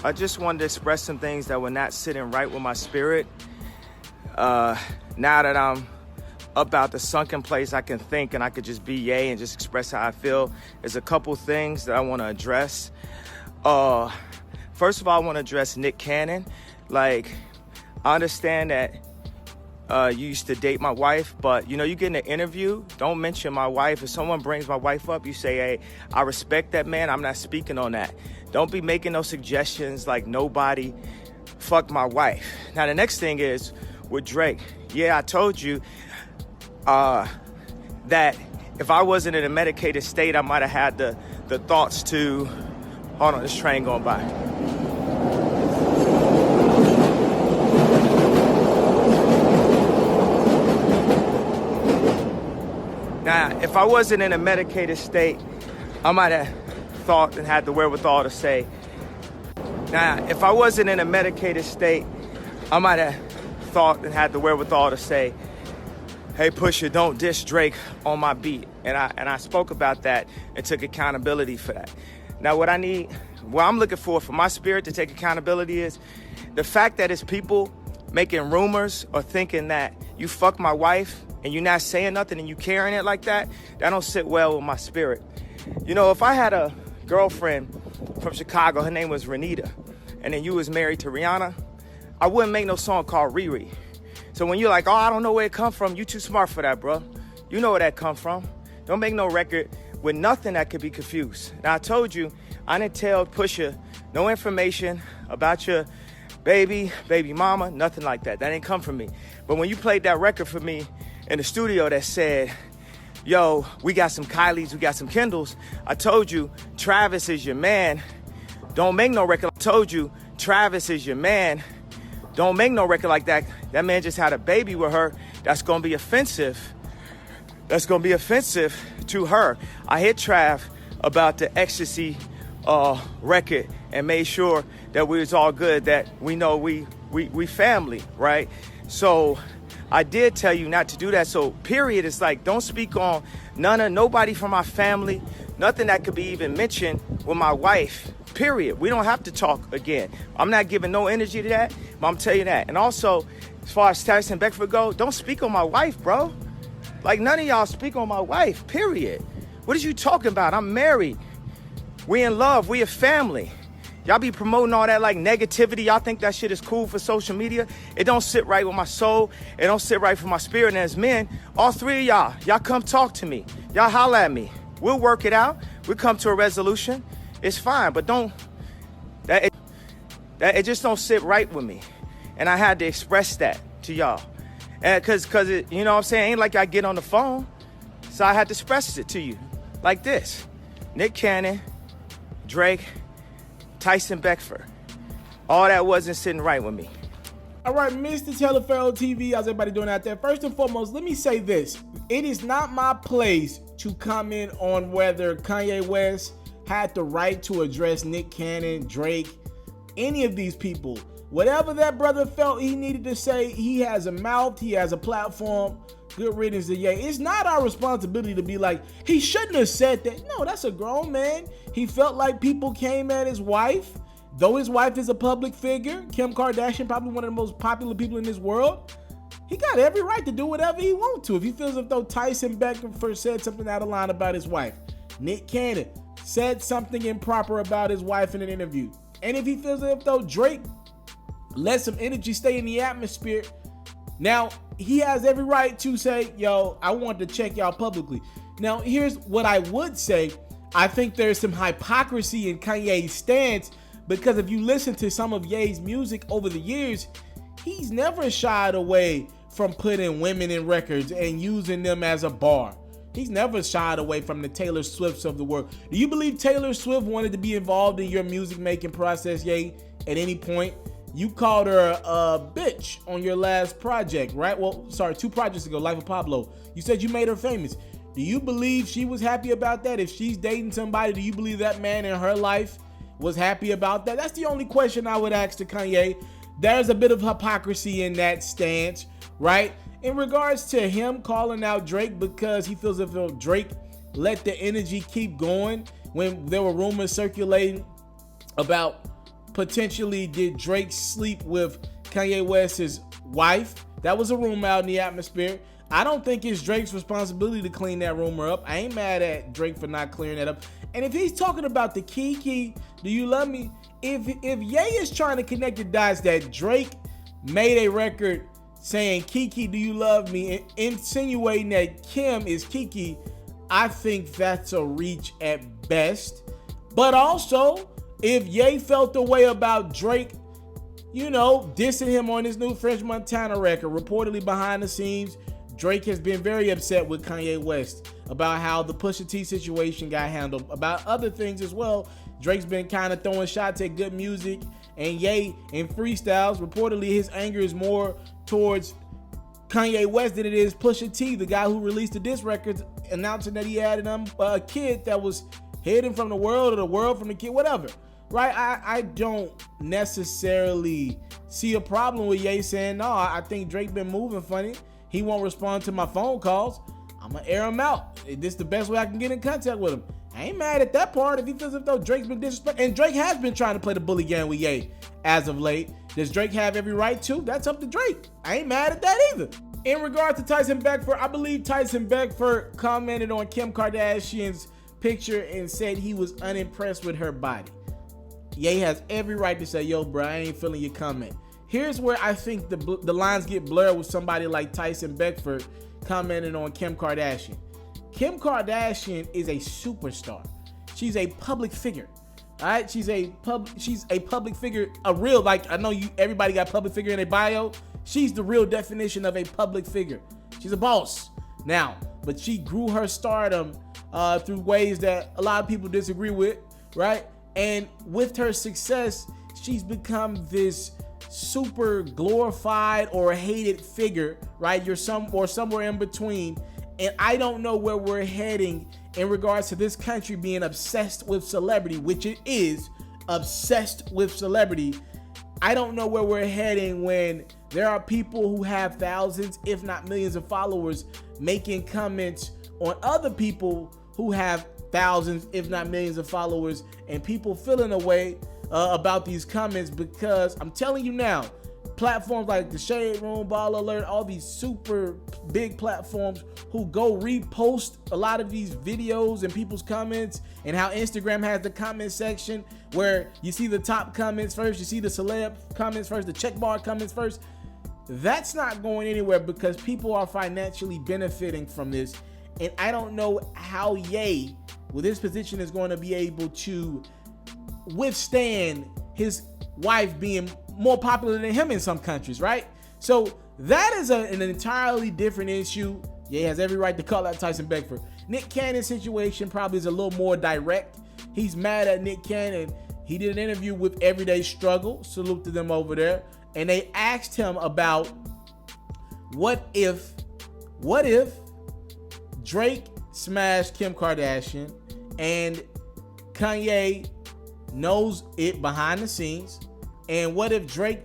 I just wanted to express some things that were not sitting right with my spirit. Now that I'm up out the sunken place, I can think and I could just be Ye and just express how I feel. There's a couple things that I want to address. First of all, I want to address Nick Cannon. Like, I understand that you used to date my wife, but you get in an interview, don't mention my wife. If someone brings my wife up, you say, hey, I respect that man, I'm not speaking on that. Don't be making no suggestions like nobody fucked my wife. Now, the next thing is with Drake. Yeah, I told you that if I wasn't in a medicated state, I might have had the thoughts to, hold on, this train going by. Now, if I wasn't in a medicated state, I might have thought and had the wherewithal to say, hey, Pusha, don't diss Drake on my beat. And I spoke about that and took accountability for that. Now, what I'm looking for my spirit to take accountability is the fact that it's people making rumors or thinking that you fucked my wife and you're not saying nothing and you carrying it like that don't sit well with my spirit. If I had a girlfriend from Chicago, her name was Renita, and then you was married to Rihanna, I wouldn't make no song called Riri. So when you're like, oh, I don't know where it come from, you too smart for that, bro. You know where that come from. Don't make no record with nothing that could be confused. Now, I told you, I didn't tell Pusha no information about your baby mama, nothing like that. That didn't come from me. But when you played that record for me in the studio that said, yo, we got some Kylies, we got some Kendalls, I told you, Travis is your man. Don't make no record. I told you, Travis is your man. Don't make no record like that. That man just had a baby with her. That's going to be offensive. That's going to be offensive to her. I hit Trav about the ecstasy record and made sure that we was all good, that we know we family, right? So I did tell you not to do that. So period, it's like, don't speak on nobody from my family, nothing that could be even mentioned with my wife, period. We don't have to talk again. I'm not giving no energy to that, but I'm telling you that. And also, as far as Tyson Beckford go, don't speak on my wife, bro. Like, none of y'all speak on my wife, period. What is you talking about? I'm married. We in love. We a family. Y'all be promoting all that like negativity. Y'all think that shit is cool for social media. It don't sit right with my soul. It don't sit right for my spirit. And as men, all three of y'all come talk to me. Y'all holler at me. We'll work it out. We'll come to a resolution. It's fine, but it just don't sit right with me. And I had to express that to y'all. And cause it, you know what I'm saying? Ain't like I get on the phone. So I had to express it to you like this. Nick Cannon, Drake, Tyson Beckford. All that wasn't sitting right with me. All right, Mr. TALIAFERRO TV, how's everybody doing out there? First and foremost, let me say this. It is not my place to comment on whether Kanye West had the right to address Nick Cannon, Drake, any of these people. Whatever that brother felt he needed to say, he has a mouth, he has a platform. Good riddance to Ye. It's not our responsibility to be like, he shouldn't have said that. No, that's a grown man. He felt like people came at his wife. Though his wife is a public figure, Kim Kardashian, probably one of the most popular people in this world, he got every right to do whatever he wants to. If he feels as though Tyson Beckford said something out of line about his wife, Nick Cannon said something improper about his wife in an interview, and if he feels as though Drake let some energy stay in the atmosphere, now he has every right to say, yo, I want to check y'all publicly. Now, here's what I would say. I think there's some hypocrisy in Kanye's stance, because if you listen to some of Ye's music over the years, he's never shied away from putting women in records and using them as a bar. He's never shied away from the Taylor Swifts of the world. Do you believe Taylor Swift wanted to be involved in your music making process, Ye, at any point? You called her a bitch on your last project, right? Well, sorry, 2 projects ago, Life of Pablo. You said you made her famous. Do you believe she was happy about that? If she's dating somebody, do you believe that man in her life was happy about that? That's the only question I would ask to Kanye. There's a bit of hypocrisy in that stance, right? In regards to him calling out Drake because he feels as if Drake let the energy keep going when there were rumors circulating about potentially did Drake sleep with Kanye West's wife. That was a rumor out in the atmosphere. I don't think it's Drake's responsibility to clean that rumor up. I ain't mad at Drake for not clearing that up. And if he's talking about the Kiki, do you love me? If Ye is trying to connect the dots that Drake made a record saying Kiki, do you love me, and insinuating that Kim is Kiki, I think that's a reach at best. But also, if Ye felt the way about Drake, dissing him on his new French Montana record, reportedly behind the scenes, Drake has been very upset with Kanye West about how the Pusha T situation got handled, about other things as well. Drake's been kind of throwing shots at good music, and Ye in freestyles. Reportedly, his anger is more towards Kanye West than it is Pusha T, the guy who released the diss records announcing that he had a kid that was hidden from the world, or the world from the kid, whatever. Right? I don't necessarily see a problem with Ye saying, no, I think Drake been moving funny. He won't respond to my phone calls. I'm going to air him out. This is the best way I can get in contact with him. I ain't mad at that part. If he feels as though Drake's been disrespectful, and Drake has been trying to play the bully game with Ye as of late. Does Drake have every right to? That's up to Drake. I ain't mad at that either. In regard to Tyson Beckford, I believe Tyson Beckford commented on Kim Kardashian's picture and said he was unimpressed with her body. Ye has every right to say, yo, bro, I ain't feeling your comment. Here's where I think the lines get blurred with somebody like Tyson Beckford commenting on Kim Kardashian. Kim Kardashian is a superstar. She's a public figure. All right, she's a public figure, a real, like, I know everybody got public figure in their bio. She's the real definition of a public figure. She's a boss now, but she grew her stardom through ways that a lot of people disagree with, right? And with her success, she's become this super glorified or hated figure, right? You're somewhere in between. And I don't know where we're heading in regards to this country being obsessed with celebrity, which it is, obsessed with celebrity. I don't know where we're heading when there are people who have thousands, if not millions of followers making comments on other people who have thousands, if not millions of followers, and people feeling a way about these comments, because I'm telling you now, platforms like the Shade Room, Ball Alert, all these super big platforms who go repost a lot of these videos and people's comments, and how Instagram has the comment section where you see the top comments first, you see the celeb comments first, the checkmark comments first. That's not going anywhere because people are financially benefiting from this. And I don't know how Ye, with his position, is going to be able to withstand his wife being more popular than him in some countries, right? So that is an entirely different issue. Ye has every right to call out Tyson Beckford. Nick Cannon's situation probably is a little more direct. He's mad at Nick Cannon. He did an interview with Everyday Struggle. Salute to them over there. And they asked him about what if Drake smashed Kim Kardashian and Kanye knows it behind the scenes, and what if Drake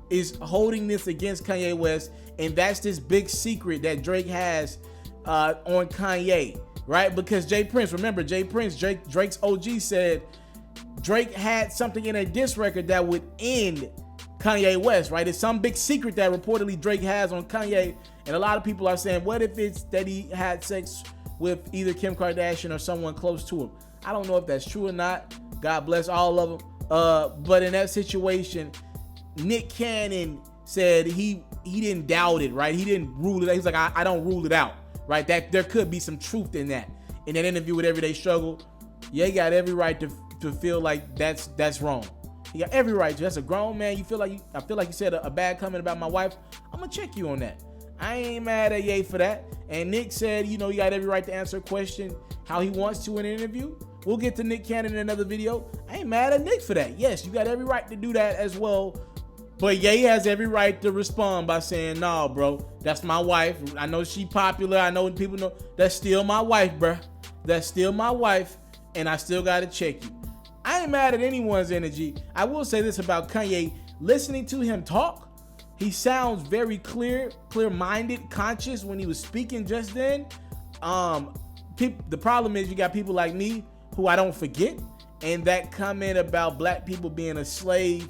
is holding this against Kanye West, and that's this big secret that Drake has on Kanye, right? Because Drake's OG said Drake had something in a diss record that would end Kanye West, right? It's some big secret that reportedly Drake has on Kanye, and a lot of people are saying, what if it's that he had sex with either Kim Kardashian or someone close to him? I don't know if that's true or not. God bless all of them. But in that situation, Nick Cannon said he didn't doubt it, right? He didn't rule it out. He's like, I don't rule it out, right? That there could be some truth in that. In that interview with Everyday Struggle, Ye got every right to feel like that's wrong. He got every right to. That's a grown man. I feel like you said a bad comment about my wife. I'm gonna check you on that. I ain't mad at Ye for that. And Nick said, you got every right to answer a question how he wants to in an interview. We'll get to Nick Cannon in another video. I ain't mad at Nick for that. Yes, you got every right to do that as well. But Ye has every right to respond by saying, nah, bro, that's my wife. I know she popular. I know people know. That's still my wife, bro. That's still my wife. And I still got to check you. I ain't mad at anyone's energy. I will say this about Kanye. Listening to him talk, he sounds very clear-minded, conscious when he was speaking just then. The problem is you got people like me who I don't forget, And that comment about black people being a slave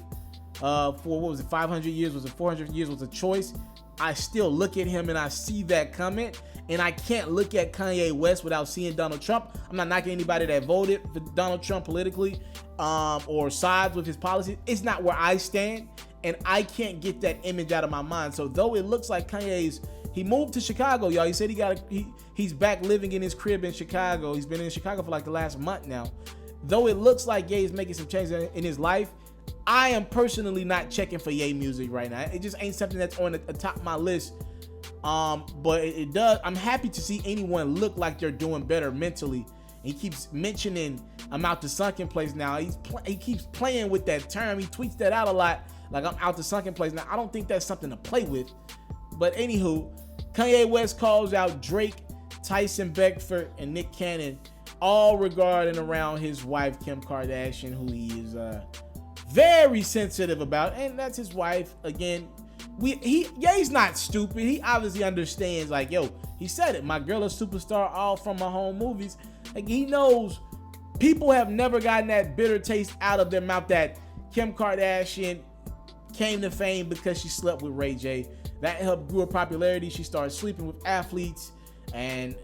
for, what was it, 500 years, was it 400 years, was a choice. I still look at him and I see that comment, and I can't look at Kanye West without seeing Donald Trump. I'm not knocking anybody that voted for Donald Trump politically or sides with his policies. It's not where I stand, and I can't get that image out of my mind. So though it looks like he moved to Chicago, y'all. He said he's back living in his crib in Chicago. He's been in Chicago for like the last month now. Though it looks like Ye is making some changes in his life, I am personally not checking for Ye music right now. It just ain't something that's on the top of my list. But it does. I'm happy to see anyone look like they're doing better mentally. He keeps mentioning I'm out the sunken place now. He keeps playing with that term. He tweets that out a lot, like I'm out the sunken place now. I don't think that's something to play with. But anywho, Kanye West calls out Drake, Tyson Beckford, and Nick Cannon, all regarding around his wife Kim Kardashian, who he is very sensitive about, and that's his wife. Again, Ye's not stupid. He obviously understands, like, yo, he said it, my girl a superstar, all from my home movies. Like, he knows people have never gotten that bitter taste out of their mouth that Kim Kardashian came to fame because she slept with Ray J. That helped grow her popularity. She started sleeping with athletes and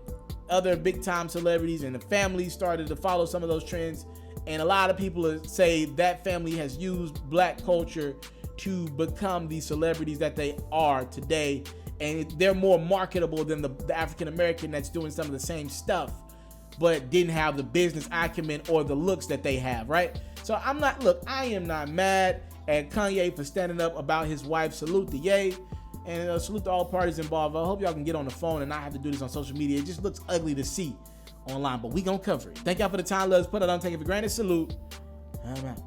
other big time celebrities, and the family started to follow some of those trends. And a lot of people say that family has used black culture to become the celebrities that they are today. And they're more marketable than the African American that's doing some of the same stuff, but didn't have the business acumen or the looks that they have, right? So I am not mad at Kanye for standing up about his wife. Salute to Ye, and salute to all parties involved. I hope y'all can get on the phone and not have to do this on social media. It just looks ugly to see online, but we gonna cover it. Thank y'all for the time. Let's put it on. Take it for granted. Salute. I'm out.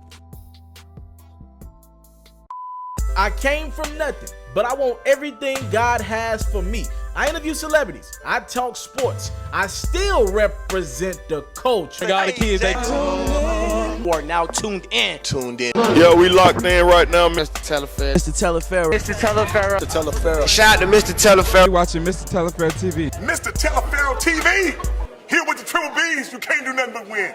I came from nothing, but I want everything God has for me. I interview celebrities. I talk sports. I still represent the culture. All the kids, they are now tuned in. Yo, we locked in right now, Mr. TALIAFERRO. Mr. TALIAFERRO. Mr. TALIAFERRO. Mr. TALIAFERRO. Shout out to Mr. TALIAFERRO. You're watching Mr. TALIAFERRO TV. Mr. TALIAFERRO TV, here with the triple B's, you can't do nothing but win.